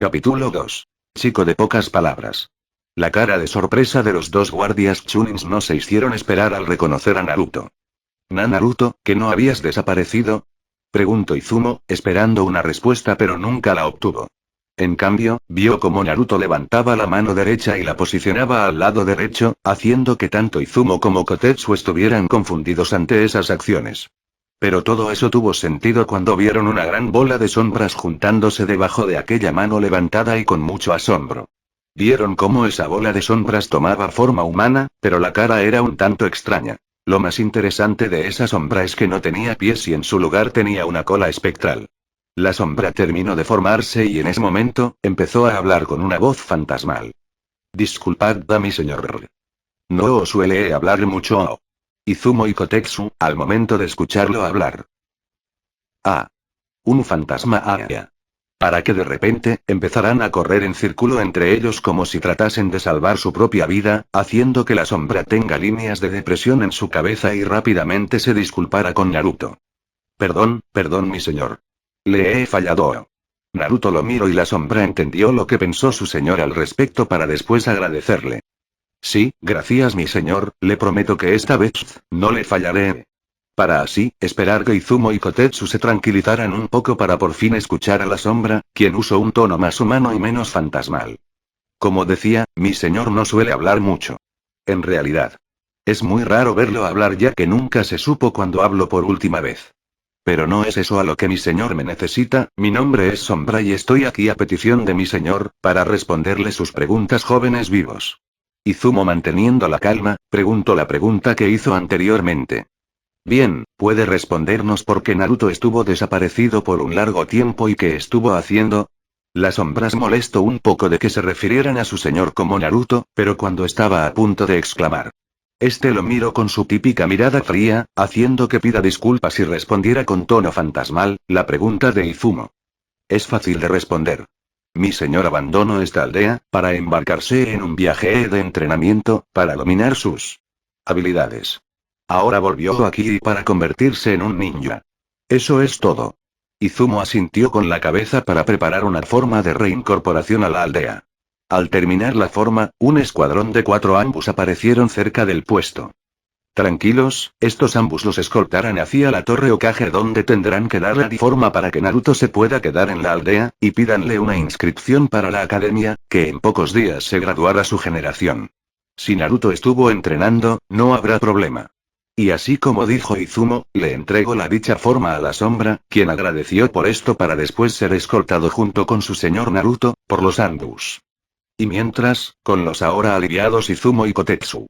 Capítulo 2. Chico de pocas palabras. La cara de sorpresa de los dos guardias Chunins no se hicieron esperar al reconocer a Naruto. Naruto, ¿que no habías desaparecido? Preguntó Izumo, esperando una respuesta pero nunca la obtuvo. En cambio, vio cómo Naruto levantaba la mano derecha y la posicionaba al lado derecho, haciendo que tanto Izumo como Kotetsu estuvieran confundidos ante esas acciones. Pero todo eso tuvo sentido cuando vieron una gran bola de sombras juntándose debajo de aquella mano levantada y con mucho asombro. Vieron cómo esa bola de sombras tomaba forma humana, pero la cara era un tanto extraña. Lo más interesante de esa sombra es que no tenía pies y en su lugar tenía una cola espectral. La sombra terminó de formarse y en ese momento, empezó a hablar con una voz fantasmal. Disculpad, mi señor. No os suele hablar mucho. Izumo y Kotetsu, al momento de escucharlo hablar. Ah. Un fantasma. Para que de repente, empezarán a correr en círculo entre ellos como si tratasen de salvar su propia vida, haciendo que la sombra tenga líneas de depresión en su cabeza y rápidamente se disculpara con Naruto. Perdón, mi señor. Le he fallado. Naruto lo miró y la sombra entendió lo que pensó su señor al respecto para después agradecerle. Sí, gracias mi señor, le prometo que esta vez, no le fallaré. Para así, esperar que Izumo y Kotetsu se tranquilizaran un poco para por fin escuchar a la sombra, quien usó un tono más humano y menos fantasmal. Como decía, mi señor no suele hablar mucho. En realidad. Es muy raro verlo hablar ya que nunca se supo cuando habló por última vez. Pero no es eso a lo que mi señor me necesita, mi nombre es Sombra y estoy aquí a petición de mi señor, para responderle sus preguntas jóvenes vivos. Izumo manteniendo la calma, preguntó la pregunta que hizo anteriormente. Bien, ¿puede respondernos por qué Naruto estuvo desaparecido por un largo tiempo y qué estuvo haciendo? La sombra se molestó un poco de que se refirieran a su señor como Naruto, pero cuando estaba a punto de exclamar. Este lo miró con su típica mirada fría, haciendo que pida disculpas y respondiera con tono fantasmal, la pregunta de Izumo. Es fácil de responder. Mi señor abandonó esta aldea, para embarcarse en un viaje de entrenamiento, para dominar sus habilidades. Ahora volvió aquí para convertirse en un ninja. Eso es todo. Izumo asintió con la cabeza para preparar una forma de reincorporación a la aldea. Al terminar la forma, un escuadrón de 4 ambos aparecieron cerca del puesto. Tranquilos, estos ambos los escoltarán hacia la torre Hokage donde tendrán que dar la forma para que Naruto se pueda quedar en la aldea, y pídanle una inscripción para la academia, que en pocos días se graduará su generación. Si Naruto estuvo entrenando, no habrá problema. Y así como dijo Izumo, le entregó la dicha forma a la sombra, quien agradeció por esto para después ser escoltado junto con su señor Naruto, por los ambos. Y mientras, con los ahora aliviados Izumo y Kotetsu.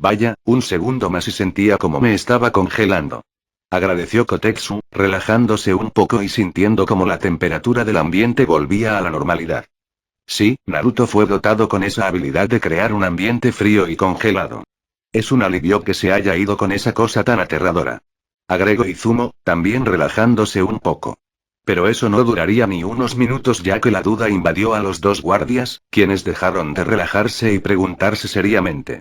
Vaya, un segundo más y sentía como me estaba congelando. Agradeció Kotetsu, relajándose un poco y sintiendo como la temperatura del ambiente volvía a la normalidad. Sí, Naruto fue dotado con esa habilidad de crear un ambiente frío y congelado. Es un alivio que se haya ido con esa cosa tan aterradora. Agregó Izumo, también relajándose un poco. Pero eso no duraría ni unos minutos ya que la duda invadió a los dos guardias, quienes dejaron de relajarse y preguntarse seriamente.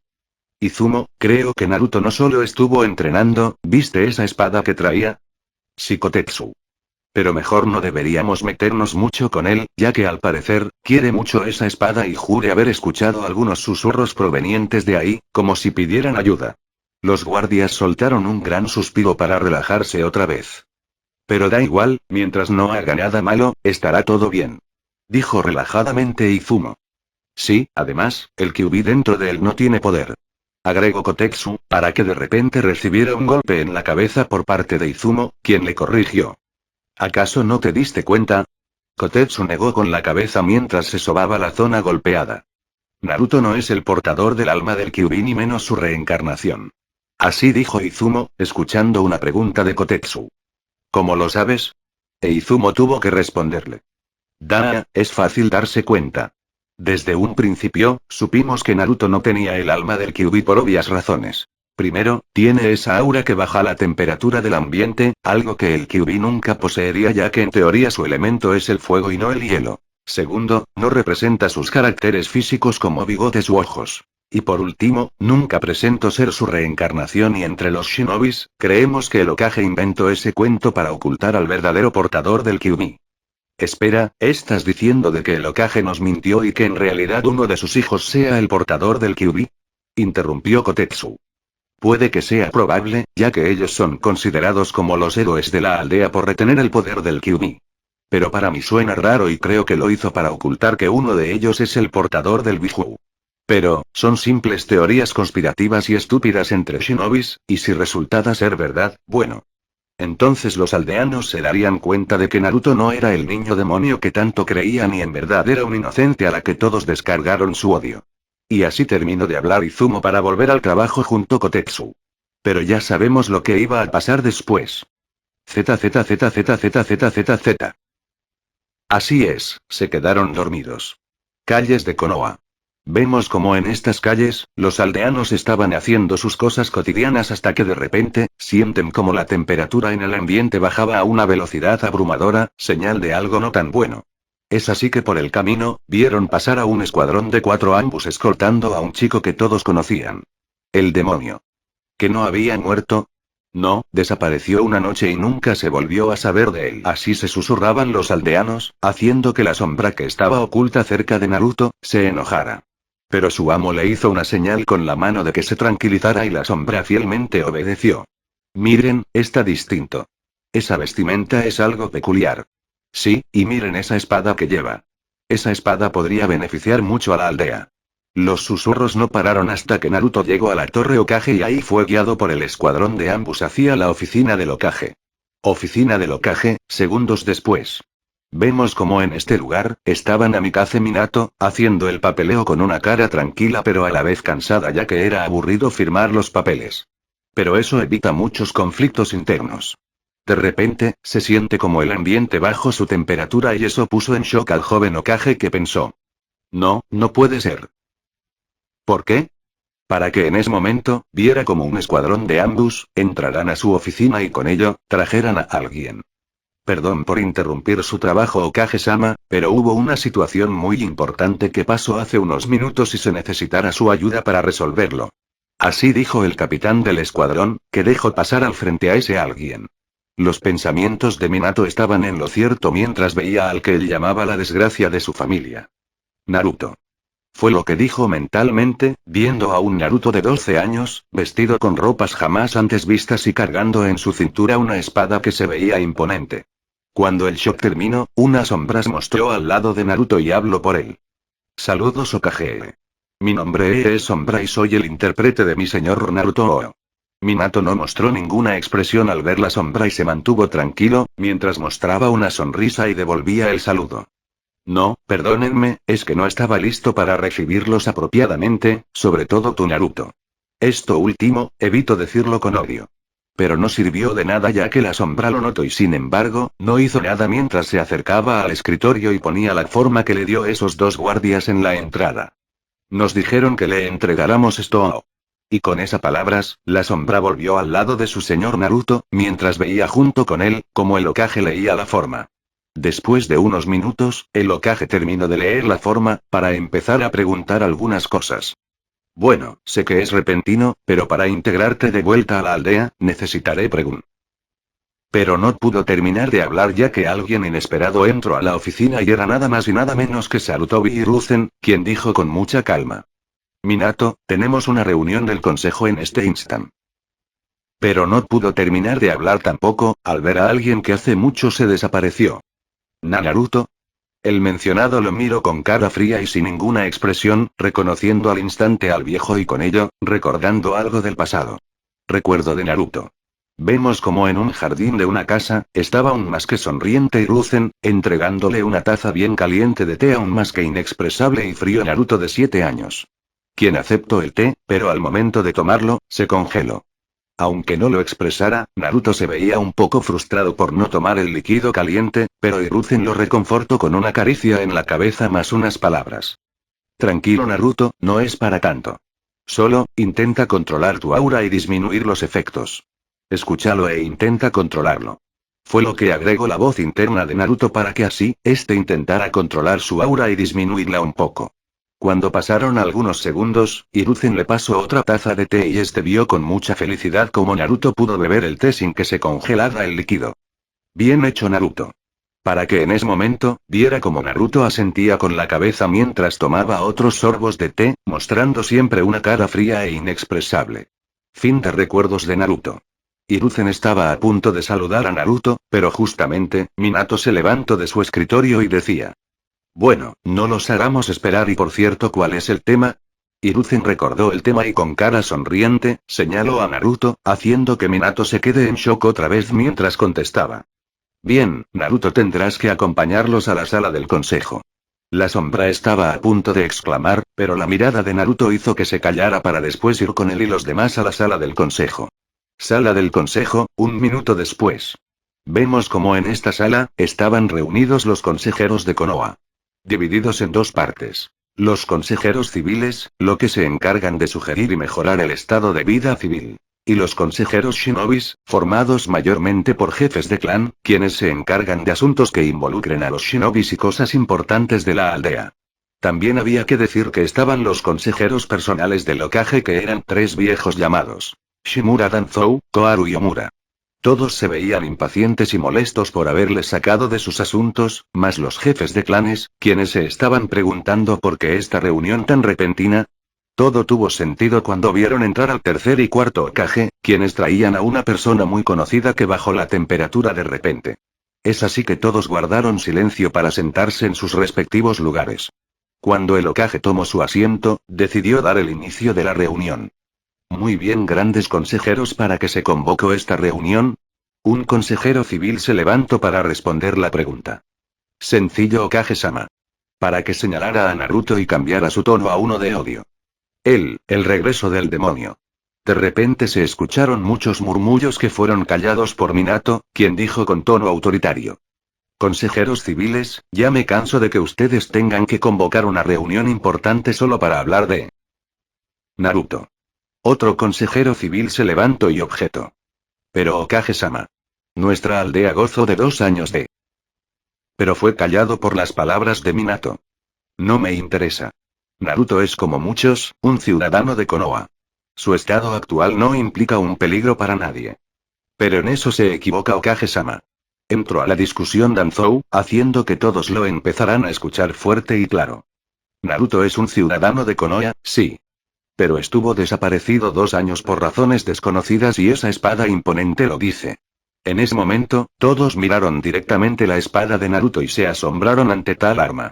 Izumo, creo que Naruto no solo estuvo entrenando, ¿viste esa espada que traía? Sí, Kotetsu. Pero mejor no deberíamos meternos mucho con él, ya que al parecer, quiere mucho esa espada y jure haber escuchado algunos susurros provenientes de ahí, como si pidieran ayuda. Los guardias soltaron un gran suspiro para relajarse otra vez. Pero da igual, mientras no haga nada malo, estará todo bien. Dijo relajadamente Izumo. Sí, además, el Kyuubi dentro de él no tiene poder. Agregó Kotetsu, para que de repente recibiera un golpe en la cabeza por parte de Izumo, quien le corrigió. ¿Acaso no te diste cuenta? Kotetsu negó con la cabeza mientras se sobaba la zona golpeada. Naruto no es el portador del alma del Kyuubi ni menos su reencarnación. Así dijo Izumo, escuchando una pregunta de Kotetsu. ¿Cómo lo sabes? E Izumo tuvo que responderle. Es fácil darse cuenta. Desde un principio, supimos que Naruto no tenía el alma del Kyuubi por obvias razones. Primero, tiene esa aura que baja la temperatura del ambiente, algo que el Kyuubi nunca poseería ya que en teoría su elemento es el fuego y no el hielo. Segundo, no representa sus caracteres físicos como bigotes u ojos. Y por último, nunca presentó ser su reencarnación y entre los shinobis, creemos que el Hokage inventó ese cuento para ocultar al verdadero portador del Kyuubi. Espera, ¿estás diciendo de que el Hokage nos mintió y que en realidad uno de sus hijos sea el portador del Kyuubi? Interrumpió Kotetsu. Puede que sea probable, ya que ellos son considerados como los héroes de la aldea por retener el poder del Kyuubi. Pero para mí suena raro y creo que lo hizo para ocultar que uno de ellos es el portador del Biju. Pero, son simples teorías conspirativas y estúpidas entre shinobis, y si resultara ser verdad, bueno. Entonces los aldeanos se darían cuenta de que Naruto no era el niño demonio que tanto creían y en verdad era un inocente a la que todos descargaron su odio. Y así terminó de hablar Izumo para volver al trabajo junto con Tetsu. Pero ya sabemos lo que iba a pasar después. ZZZZZZZZ. Así es, se quedaron dormidos. Calles de Konoha. Vemos como en estas calles, los aldeanos estaban haciendo sus cosas cotidianas hasta que de repente, sienten como la temperatura en el ambiente bajaba a una velocidad abrumadora, señal de algo no tan bueno. Es así que por el camino, vieron pasar a un escuadrón de 4 ambos escoltando a un chico que todos conocían. El demonio. ¿Que no había muerto? No, desapareció una noche y nunca se volvió a saber de él. Así se susurraban los aldeanos, haciendo que la sombra que estaba oculta cerca de Naruto, se enojara. Pero su amo le hizo una señal con la mano de que se tranquilizara y la sombra fielmente obedeció. Miren, está distinto. Esa vestimenta es algo peculiar. Sí, y miren esa espada que lleva. Esa espada podría beneficiar mucho a la aldea. Los susurros no pararon hasta que Naruto llegó a la torre Hokage y ahí fue guiado por el escuadrón de ambos hacia la oficina del Hokage. Oficina del Hokage, segundos después. Vemos como en este lugar, estaban Namikaze Minato, haciendo el papeleo con una cara tranquila pero a la vez cansada ya que era aburrido firmar los papeles. Pero eso evita muchos conflictos internos. De repente, se siente como el ambiente bajo su temperatura y eso puso en shock al joven Hokage que pensó. No, no puede ser. ¿Por qué? Para que en ese momento, viera como un escuadrón de ambos, entrarán a su oficina y con ello, trajeran a alguien. Perdón por interrumpir su trabajo Hokage-sama, pero hubo una situación muy importante que pasó hace unos minutos y se necesitará su ayuda para resolverlo. Así dijo el capitán del escuadrón, que dejó pasar al frente a ese alguien. Los pensamientos de Minato estaban en lo cierto mientras veía al que él llamaba la desgracia de su familia. Naruto. Fue lo que dijo mentalmente, viendo a un Naruto de 12 años, vestido con ropas jamás antes vistas y cargando en su cintura una espada que se veía imponente. Cuando el shock terminó, una sombra se mostró al lado de Naruto y habló por él. Saludos Hokage. Mi nombre es Sombra y soy el intérprete de mi señor Naruto. Minato no mostró ninguna expresión al ver la sombra y se mantuvo tranquilo, mientras mostraba una sonrisa y devolvía el saludo. No, perdónenme, es que no estaba listo para recibirlos apropiadamente, sobre todo tú Naruto. Esto último, evito decirlo con odio. Pero no sirvió de nada ya que la sombra lo notó y sin embargo, no hizo nada mientras se acercaba al escritorio y ponía la forma que le dio esos 2 guardias en la entrada. Nos dijeron que le entregáramos esto. Y con esas palabras, la sombra volvió al lado de su señor Naruto, mientras veía junto con él, como el Hokage leía la forma. Después de unos minutos, el Hokage terminó de leer la forma, para empezar a preguntar algunas cosas. Bueno, sé que es repentino, pero para integrarte de vuelta a la aldea, necesitaré preguntar. Pero no pudo terminar de hablar ya que alguien inesperado entró a la oficina y era nada más y nada menos que Sarutobi Hiruzen, quien dijo con mucha calma. Minato, tenemos una reunión del consejo en este instante. Pero no pudo terminar de hablar tampoco, al ver a alguien que hace mucho se desapareció. Naruto. El mencionado lo miró con cara fría y sin ninguna expresión, reconociendo al instante al viejo y con ello, recordando algo del pasado. Recuerdo de Naruto. Vemos como en un jardín de una casa, estaba un más que sonriente Hiruzen, entregándole una taza bien caliente de té a un más que inexpresable y frío Naruto de 7 años. Quien aceptó el té, pero al momento de tomarlo, se congeló. Aunque no lo expresara, Naruto se veía un poco frustrado por no tomar el líquido caliente, pero Hiruzen lo reconfortó con una caricia en la cabeza más unas palabras. Tranquilo Naruto, no es para tanto. Solo, intenta controlar tu aura y disminuir los efectos. Escúchalo e intenta controlarlo. Fue lo que agregó la voz interna de Naruto para que así, este intentara controlar su aura y disminuirla un poco. Cuando pasaron algunos segundos, Hiruzen le pasó otra taza de té y este vio con mucha felicidad cómo Naruto pudo beber el té sin que se congelara el líquido. Bien hecho Naruto. Para que en ese momento, viera como Naruto asentía con la cabeza mientras tomaba otros sorbos de té, mostrando siempre una cara fría e inexpresable. Fin de recuerdos de Naruto. Hiruzen estaba a punto de saludar a Naruto, pero justamente, Minato se levantó de su escritorio y decía: bueno, no los hagamos esperar y por cierto, ¿cuál es el tema? Hiruzen recordó el tema y con cara sonriente, señaló a Naruto, haciendo que Minato se quede en shock otra vez mientras contestaba. Bien, Naruto, tendrás que acompañarlos a la sala del consejo. La sombra estaba a punto de exclamar, pero la mirada de Naruto hizo que se callara para después ir con él y los demás a la sala del consejo. Sala del consejo, un minuto después. Vemos como en esta sala, estaban reunidos los consejeros de Konoha. Divididos en dos partes. Los consejeros civiles, lo que se encargan de sugerir y mejorar el estado de vida civil. Y los consejeros shinobis, formados mayormente por jefes de clan, quienes se encargan de asuntos que involucren a los shinobis y cosas importantes de la aldea. También había que decir que estaban los consejeros personales del Hokage, que eran tres viejos llamados Shimura Danzou, Koharu y Omura. Todos se veían impacientes y molestos por haberles sacado de sus asuntos, más los jefes de clanes, quienes se estaban preguntando por qué esta reunión tan repentina. Todo tuvo sentido cuando vieron entrar al tercer y cuarto Hokage, quienes traían a una persona muy conocida que bajó la temperatura de repente. Es así que todos guardaron silencio para sentarse en sus respectivos lugares. Cuando el Hokage tomó su asiento, decidió dar el inicio de la reunión. Muy bien, grandes consejeros, ¿para qué se convocó esta reunión? Un consejero civil se levantó para responder la pregunta. Sencillo, Hokage-sama. Para que señalara a Naruto y cambiara su tono a uno de odio. El regreso del demonio. De repente se escucharon muchos murmullos que fueron callados por Minato, quien dijo con tono autoritario. Consejeros civiles, ya me canso de que ustedes tengan que convocar una reunión importante solo para hablar de Naruto. Otro consejero civil se levantó y objetó. Pero Hokage-sama. Nuestra aldea gozó de 2 años de... Pero fue callado por las palabras de Minato. No me interesa. Naruto es como muchos, un ciudadano de Konoha. Su estado actual no implica un peligro para nadie. Pero en eso se equivoca Hokage-sama. Entró a la discusión Danzou, haciendo que todos lo empezaran a escuchar fuerte y claro. Naruto es un ciudadano de Konoha, sí. Pero estuvo desaparecido 2 años por razones desconocidas y esa espada imponente lo dice. En ese momento, todos miraron directamente la espada de Naruto y se asombraron ante tal arma.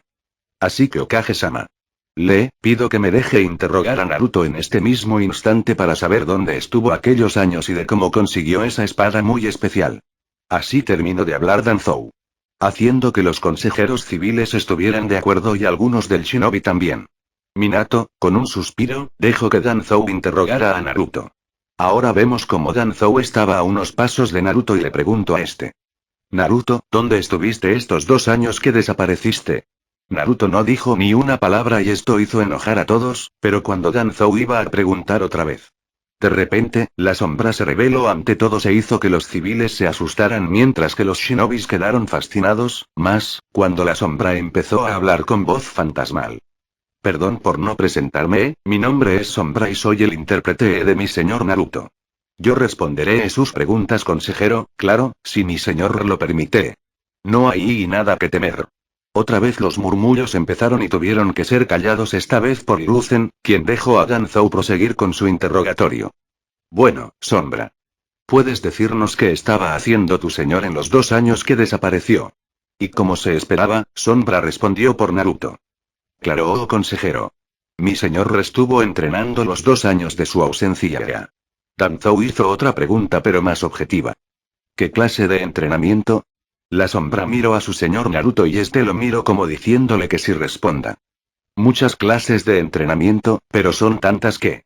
Así que Hokage-sama. Le pido que me deje interrogar a Naruto en este mismo instante para saber dónde estuvo aquellos años y de cómo consiguió esa espada muy especial. Así terminó de hablar Danzou. Haciendo que los consejeros civiles estuvieran de acuerdo y algunos del shinobi también. Minato, con un suspiro, dejó que Danzou interrogara a Naruto. Ahora vemos cómo Danzou estaba a unos pasos de Naruto y le preguntó a este. Naruto, ¿dónde estuviste estos 2 años que desapareciste? Naruto no dijo ni una palabra y esto hizo enojar a todos, pero cuando Danzou iba a preguntar otra vez. De repente, la sombra se reveló ante todos e hizo que los civiles se asustaran mientras que los shinobis quedaron fascinados, más, cuando la sombra empezó a hablar con voz fantasmal. Perdón por no presentarme, mi nombre es Sombra y soy el intérprete de mi señor Naruto. Yo responderé a sus preguntas, consejero, claro, si mi señor lo permite. No hay nada que temer. Otra vez los murmullos empezaron y tuvieron que ser callados esta vez por Hiruzen, quien dejó a Danzou proseguir con su interrogatorio. Bueno, Sombra. ¿Puedes decirnos qué estaba haciendo tu señor en los 2 años que desapareció? Y como se esperaba, Sombra respondió por Naruto. Claro, oh consejero. Mi señor estuvo entrenando los 2 años de su ausencia. Danzou hizo otra pregunta pero más objetiva. ¿Qué clase de entrenamiento? La sombra miró a su señor Naruto y este lo miró como diciéndole que sí responda. Muchas clases de entrenamiento, pero son tantas que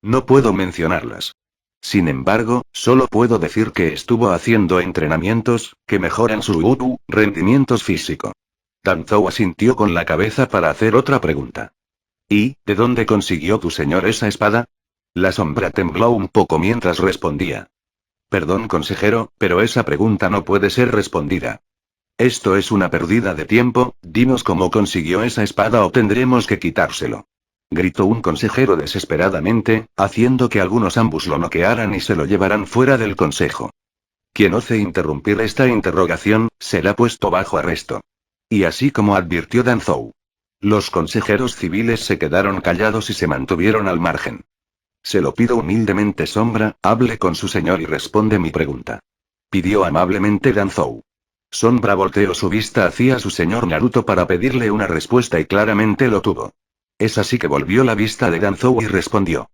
no puedo mencionarlas. Sin embargo, solo puedo decir que estuvo haciendo entrenamientos que mejoran su rendimiento físico. Danzou asintió con la cabeza para hacer otra pregunta. ¿Y, de dónde consiguió tu señor esa espada? La sombra tembló un poco mientras respondía. Perdón, consejero, pero esa pregunta no puede ser respondida. Esto es una pérdida de tiempo, dinos cómo consiguió esa espada o tendremos que quitárselo. Gritó un consejero desesperadamente, haciendo que algunos ambos lo noquearan y se lo llevaran fuera del consejo. quien ose interrumpir esta interrogación, será puesto bajo arresto. Y así como advirtió Danzou. Los consejeros civiles se quedaron callados y se mantuvieron al margen. Se lo pido humildemente, Sombra, hable con su señor y responde mi pregunta. Pidió amablemente Danzou. Sombra volteó su vista hacia su señor Naruto para pedirle una respuesta y claramente lo tuvo. Es así que volvió la vista de Danzou y respondió.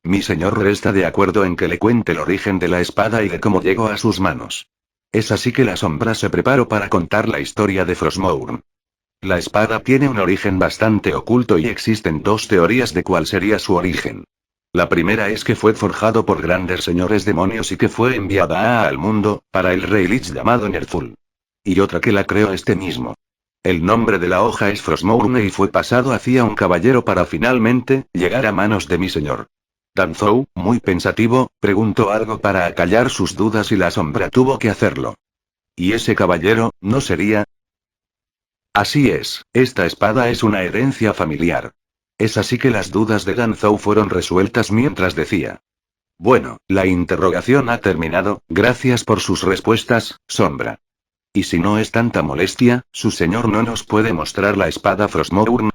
Mi señor está de acuerdo en que le cuente el origen de la espada y de cómo llegó a sus manos. Es así que la Sombra se preparó para contar la historia de Frostmourne. La espada tiene un origen bastante oculto y existen dos teorías de cuál sería su origen. La primera es que fue forjado por grandes señores demonios y que fue enviada al mundo, para el rey Lich llamado Ner'zhul. Y otra que la creó este mismo. El nombre de la hoja es Frostmourne y fue pasado hacia un caballero para finalmente, llegar a manos de mi señor. Danzou, muy pensativo, preguntó algo para acallar sus dudas y la Sombra tuvo que hacerlo. ¿Y ese caballero, no sería? Así es, esta espada es una herencia familiar. Es así que las dudas de Danzou fueron resueltas mientras decía. Bueno, la interrogación ha terminado, gracias por sus respuestas, Sombra. Y si no es tanta molestia, su señor no nos puede mostrar la espada Frostmourne.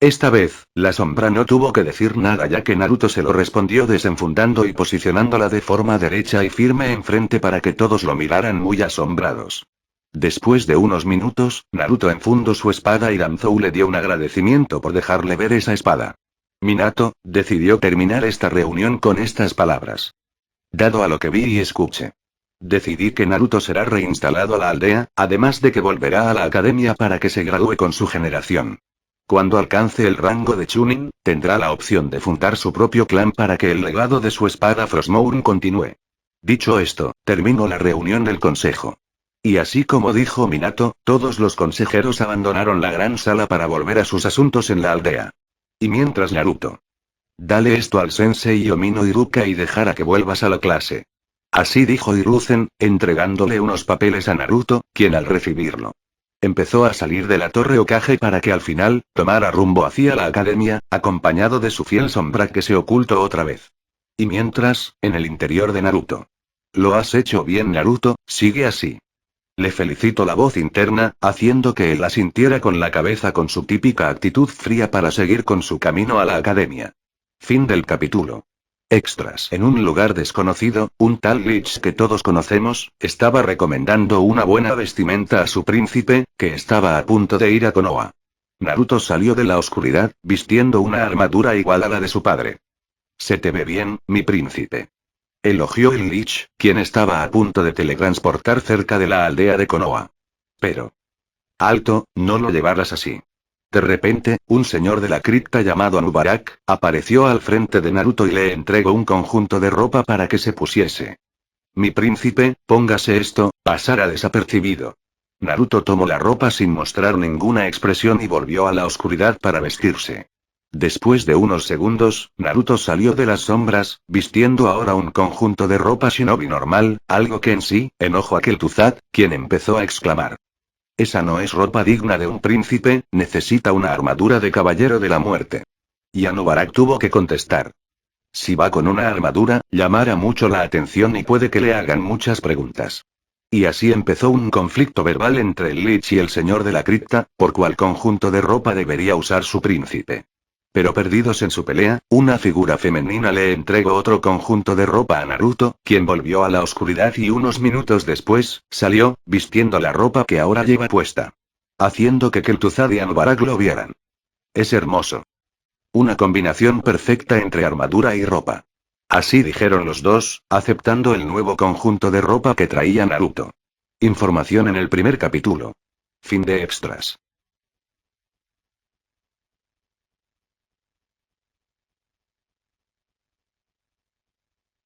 Esta vez, la Sombra no tuvo que decir nada ya que Naruto se lo respondió desenfundando y posicionándola de forma derecha y firme enfrente para que todos lo miraran muy asombrados. Después de unos minutos, Naruto enfundó su espada y Danzou le dio un agradecimiento por dejarle ver esa espada. Minato, decidió terminar esta reunión con estas palabras. Dado a lo que vi y escuché. Decidí que Naruto será reinstalado a la aldea, además de que volverá a la academia para que se gradúe con su generación. Cuando alcance el rango de Chunin, tendrá la opción de fundar su propio clan para que el legado de su espada Frostmourne continúe. Dicho esto, terminó la reunión del consejo. Y así como dijo Minato, todos los consejeros abandonaron la gran sala para volver a sus asuntos en la aldea. Y mientras Naruto. Dale esto al sensei Yomino Iruka y dejara que vuelvas a la clase. Así dijo Hiruzen, entregándole unos papeles a Naruto, quien al recibirlo. Empezó a salir de la torre Hokage para que al final, tomara rumbo hacia la academia, acompañado de su fiel Sombra que se ocultó otra vez. Y mientras, en el interior de Naruto. Lo has hecho bien, Naruto, sigue así. Le felicitó la voz interna, haciendo que él asintiera con la cabeza con su típica actitud fría para seguir con su camino a la academia. Fin del capítulo. Extras. En un lugar desconocido, un tal Lich que todos conocemos, estaba recomendando una buena vestimenta a su príncipe, que estaba a punto de ir a Konoha. Naruto salió de la oscuridad, vistiendo una armadura igual a la de su padre. Se te ve bien, mi príncipe. Elogió el Lich, quien estaba a punto de teletransportar cerca de la aldea de Konoha. Pero. Alto, no lo llevaras así. De repente, un señor de la cripta llamado Anubarak, apareció al frente de Naruto y le entregó un conjunto de ropa para que se pusiese. Mi príncipe, póngase esto, pasará desapercibido. Naruto tomó la ropa sin mostrar ninguna expresión y volvió a la oscuridad para vestirse. Después de unos segundos, Naruto salió de las sombras, vistiendo ahora un conjunto de ropa shinobi normal, algo que en sí, enojó a Kel'Thuzad, quien empezó a exclamar. Esa no es ropa digna de un príncipe, necesita una armadura de caballero de la muerte. Y Anubarak tuvo que contestar. Si va con una armadura, llamará mucho la atención y puede que le hagan muchas preguntas. Y así empezó un conflicto verbal entre el Lich y el señor de la cripta, por cuál conjunto de ropa debería usar su príncipe. Pero perdidos en su pelea, una figura femenina le entregó otro conjunto de ropa a Naruto, quien volvió a la oscuridad y unos minutos después, salió, vistiendo la ropa que ahora lleva puesta. Haciendo que Kel'Thuzad y Anubarak lo vieran. Es hermoso. Una combinación perfecta entre armadura y ropa. Así dijeron los dos, aceptando el nuevo conjunto de ropa que traía Naruto. Información en el primer capítulo. Fin de extras.